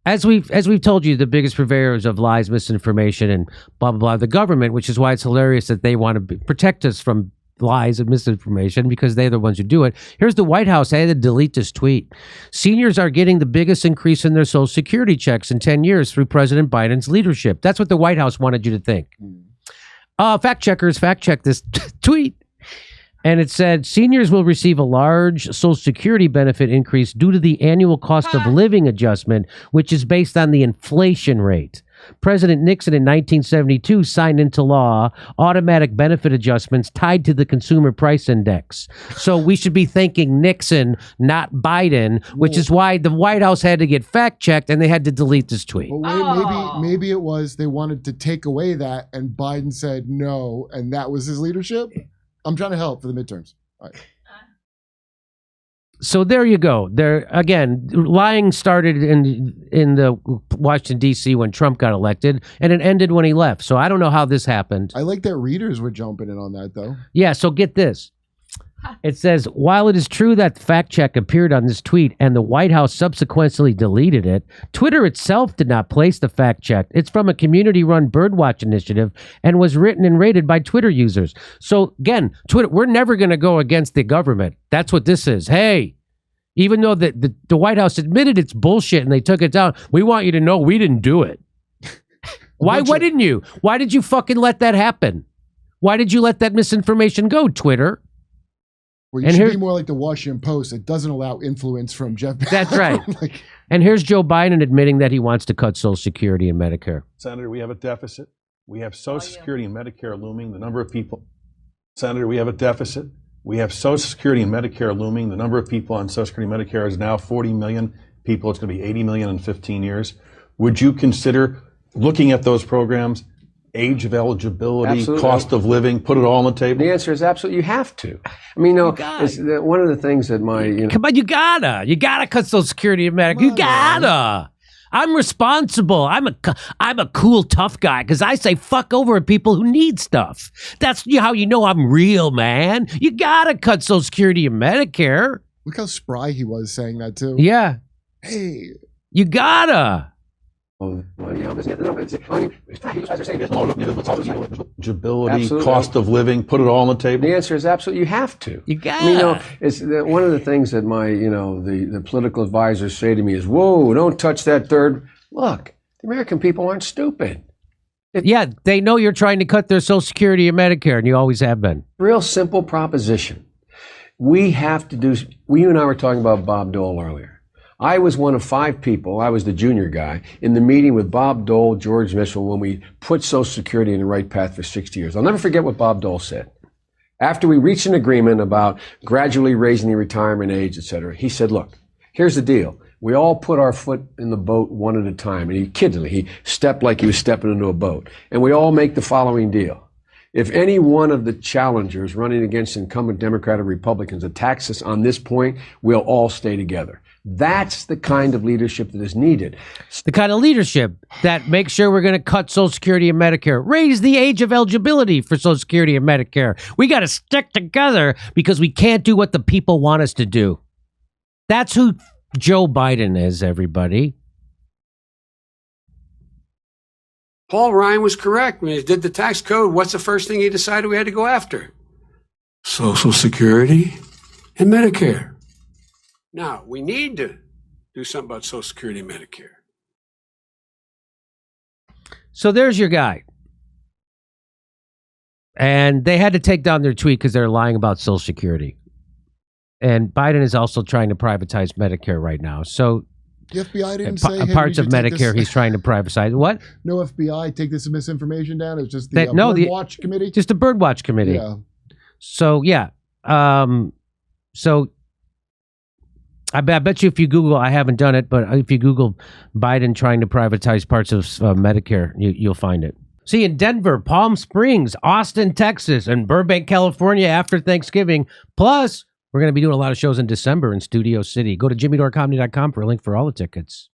As we've told you, the biggest purveyors of lies, misinformation, and blah blah blah, the government, which is why it's hilarious that they want to protect us from lies and misinformation because they're the ones who do it. Here's the White House. I had to delete this tweet. Seniors are getting the biggest increase in their Social Security checks in 10 years through President Biden's leadership. That's what the White House wanted you to think. Fact checkers fact checked this tweet. And it said, seniors will receive a large Social Security benefit increase due to the annual cost of living adjustment, which is based on the inflation rate. President Nixon in 1972 signed into law automatic benefit adjustments tied to the consumer price index. So we should be thanking Nixon, not Biden, which is why the White House had to get fact checked and they had to delete this tweet. Well, maybe it was they wanted to take away that and Biden said no, and that was his leadership. I'm trying to help for the midterms. All right. So there you go. There again, lying started in the Washington D.C. when Trump got elected, and it ended when he left. So I don't know how this happened. I like that readers were jumping in on that, though. Yeah. So get this. It says, while it is true that the fact check appeared on this tweet and the White House subsequently deleted it, Twitter itself did not place the fact check. It's from a community-run birdwatch initiative and was written and rated by Twitter users. So again, Twitter, we're never going to go against the government. That's what this is. Hey, even though the White House admitted it's bullshit and they took it down, we want you to know we didn't do it. Why didn't you? Why did you fucking let that happen? Why did you let that misinformation go, Twitter? Well, you should be more like the Washington Post. It doesn't allow influence from Jeff Bezos. That's right. And here's Joe Biden admitting that he wants to cut Social Security and Medicare. Senator, we have a deficit. We have Social Security and Medicare looming. The number of people. Senator, we have a deficit. We have Social Security and Medicare looming. The number of people on Social Security and Medicare is now 40 million people. It's going to be 80 million in 15 years. Would you consider looking at those programs? Age of eligibility, absolutely. Cost of living, put it all on the table? The answer is absolutely. You have to. I mean, it's one of the things that come on, you gotta cut Social Security and Medicare. You gotta. I'm responsible. I'm a cool, tough guy because I say fuck over at people who need stuff. That's how you know I'm real, man. You gotta cut Social Security and Medicare. Look how spry he was saying that too. Yeah. Hey, you gotta. Eligibility, cost of living, put it all on the table? The answer is absolutely. You have to. You got. I mean, it's one of the things that my, the political advisors say to me is, "Whoa, don't touch that third." Look, the American people aren't stupid. Yeah, they know you're trying to cut their Social Security and Medicare, and you always have been. Real simple proposition. We have to do. You and I were talking about Bob Dole earlier. I was one of 5 people, I was the junior guy, in the meeting with Bob Dole, George Mitchell, when we put Social Security in the right path for 60 years. I'll never forget what Bob Dole said. After we reached an agreement about gradually raising the retirement age, et cetera, he said, look, here's the deal. We all put our foot in the boat one at a time. And he kidded me. He stepped like he was stepping into a boat. And we all make the following deal. If any one of the challengers running against incumbent Democrat or Republicans attacks us on this point, we'll all stay together. That's the kind of leadership that is needed. The kind of leadership that makes sure we're going to cut Social Security and Medicare, raise the age of eligibility for Social Security and Medicare. We got to stick together because we can't do what the people want us to do. That's who Joe Biden is, everybody. Paul Ryan was correct. When he did the tax code, what's the first thing he decided we had to go after? Social Security and Medicare. Now, we need to do something about Social Security and Medicare. So there's your guy. And they had to take down their tweet because they're lying about Social Security. And Biden is also trying to privatize Medicare right now. So the FBI didn't say parts of Medicare he's trying to privatize. What? No FBI, take this misinformation down. It's just the Birdwatch Committee? Just the Birdwatch Committee. Yeah. So, yeah. So I bet you if you Google, I haven't done it, but if you Google Biden trying to privatize parts of Medicare, you'll find it. See, in Denver, Palm Springs, Austin, Texas, and Burbank, California after Thanksgiving. Plus, we're going to be doing a lot of shows in December in Studio City. Go to jimmydorecomedy.com for a link for all the tickets.